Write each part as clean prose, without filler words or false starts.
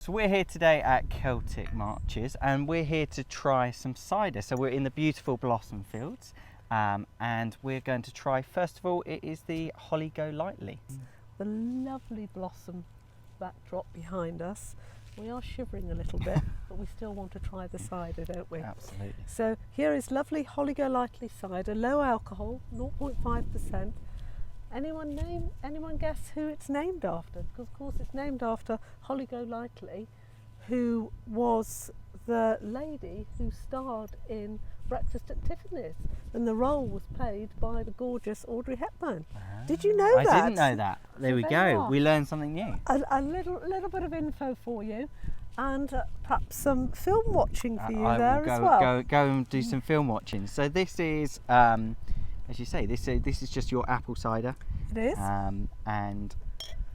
So we're here today at Celtic Marches and we're here to try some cider. So we're in the beautiful blossom fields and we're going to try, first of all, it is the Holly Go Lightly. The lovely blossom backdrop behind us. We are shivering a little bit, but we still want to try the cider, don't we? Absolutely. So here is lovely Holly Go Lightly cider, low alcohol, 0.5%. Anyone guess who it's named after? Because of course it's named after Holly Go Lightly, who was the lady who starred in Breakfast at Tiffany's, and the role was played by the gorgeous Audrey Hepburn. Did you know that? I didn't know that. There we go. We learned something new. A little bit of info for you, and perhaps some film watching for you there as well. Go and do some film watching. So this is, as you say, this is just your apple cider. It is. And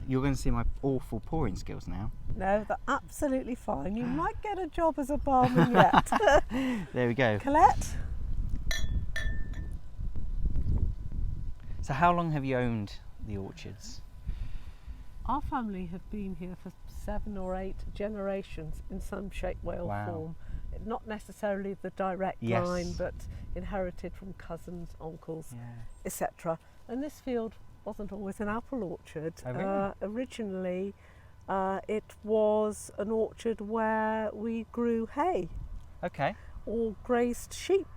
you're going to see my awful pouring skills now. No, they're absolutely fine. You might get a job as a barman yet. There we go. Colette? So how long have you owned the orchards? Our family have been here for 7 or 8 generations in some shape, way or form. Not necessarily the direct line, but inherited from cousins, uncles, etc. And this field wasn't always an apple orchard. Oh, really? Originally, it was an orchard where we grew hay. Okay. Or grazed sheep.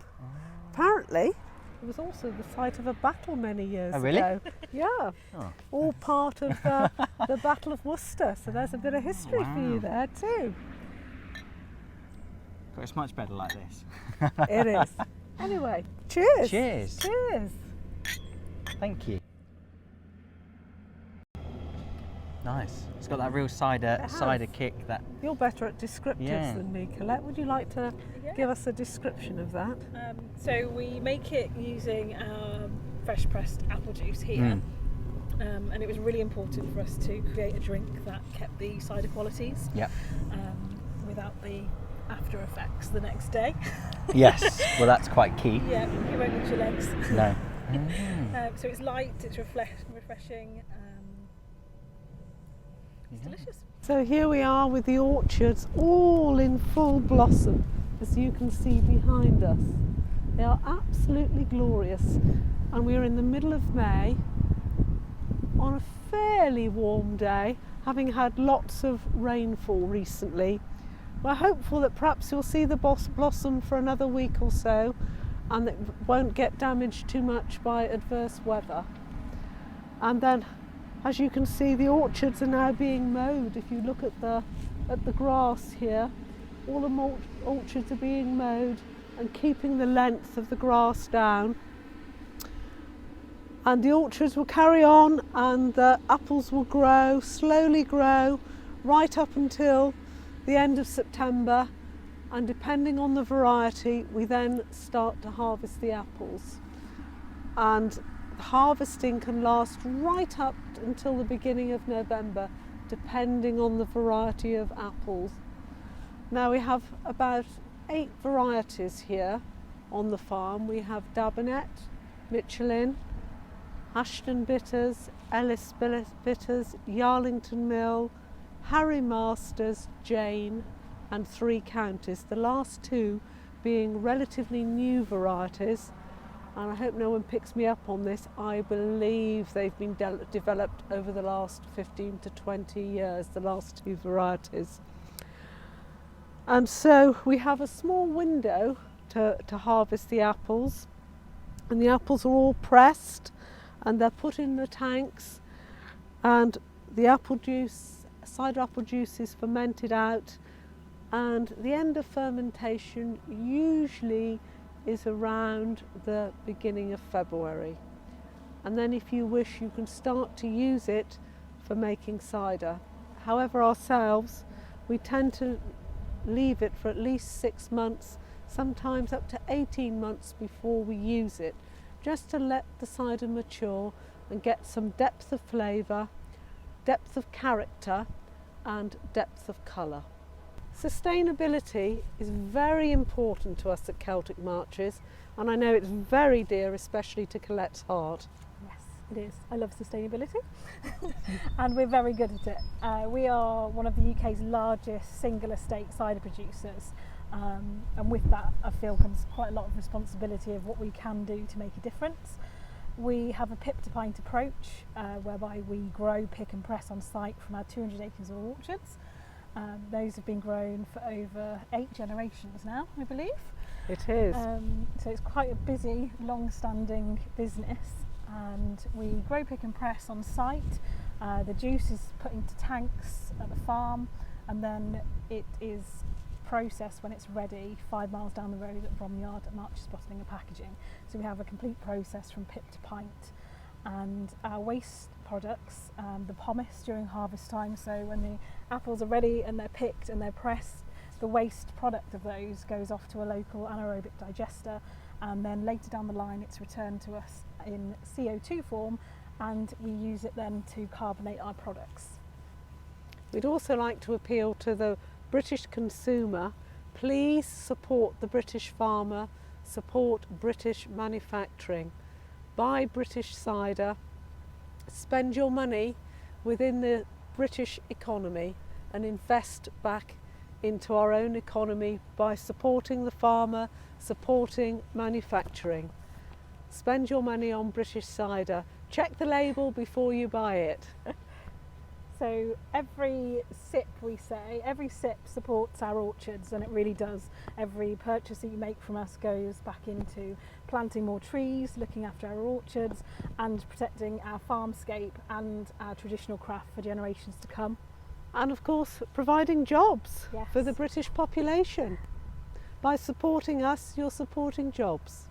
Apparently, it was also the site of a battle many years ago. Yeah. Oh. All part of the Battle of Worcester. So there's a bit of history for you there too. It's much better like this. It is. Anyway, cheers. Cheers. Cheers. Thank you. Nice. It's got that real cider kick. That. You're better at descriptives than me, Colette. Would you like to give us a description of that? So we make it using fresh pressed apple juice here. And it was really important for us to create a drink that kept the cider qualities without the after effects the next day. Yes, well that's quite key. Yeah, you won't lose your legs. No. So it's light, it's refreshing, it's delicious. So here we are with the orchards all in full blossom, as you can see behind us. They are absolutely glorious, and we are in the middle of May on a fairly warm day, having had lots of rainfall recently. We're hopeful that perhaps you'll see the blossom for another week or so and it won't get damaged too much by adverse weather. And then, as you can see, the orchards are now being mowed. If you look at the grass here, all the orchards are being mowed and keeping the length of the grass down. And the orchards will carry on and the apples will grow, slowly grow, right up until the end of September, and depending on the variety we then start to harvest the apples, and harvesting can last right up until the beginning of November depending on the variety of apples. Now we have about 8 varieties here on the farm. We have Dabinet, Michelin, Ashton Bitters, Ellis Bitters, Yarlington Mill, Harry Masters, Jane and 3 Counties, the last 2 being relatively new varieties, and I hope no one picks me up on this. I believe they've been developed over the last 15 to 20 years, the last 2 varieties. And so we have a small window to harvest the apples, and the apples are all pressed and they're put in the tanks, and the apple juice, cider apple juice, is fermented out, and the end of fermentation usually is around the beginning of February. And then if you wish, you can start to use it for making cider. However, ourselves, we tend to leave it for at least 6 months, sometimes up to 18 months before we use it, just to let the cider mature and get some depth of flavour, depth of character and depth of colour. Sustainability is very important to us at Celtic Marches, and I know it's very dear, especially to Colette's heart. Yes, It is. I love sustainability and we're very good at it. We are one of the UK's largest single estate cider producers, and with that I feel comes quite a lot of responsibility of what we can do to make a difference. We have a pip to pint approach whereby we grow, pick and press on site from our 200 acres of orchards. Those have been grown for over 8 generations now, I believe. It is. So it's quite a busy, long-standing business, and we grow, pick and press on site. The juice is put into tanks at the farm, and then it is processed when it's ready 5 miles down the road at Bromyard at Marches Bottling and Packaging. So we have a complete process from pip to pint. And our waste products, the pomace during harvest time, so when the apples are ready and they're picked and they're pressed, the waste product of those goes off to a local anaerobic digester, and then later down the line it's returned to us in CO2 form, and we use it then to carbonate our products. We'd also like to appeal to the British consumer. Please support the British farmer, support British manufacturing. Buy British cider, spend your money within the British economy and invest back into our own economy by supporting the farmer, supporting manufacturing. Spend your money on British cider. Check the label before you buy it. So every sip, we say, every sip supports our orchards, and it really does. Every purchase that you make from us goes back into planting more trees, looking after our orchards, and protecting our farmscape and our traditional craft for generations to come. And of course, providing jobs Yes. for the British population. By supporting us, you're supporting jobs.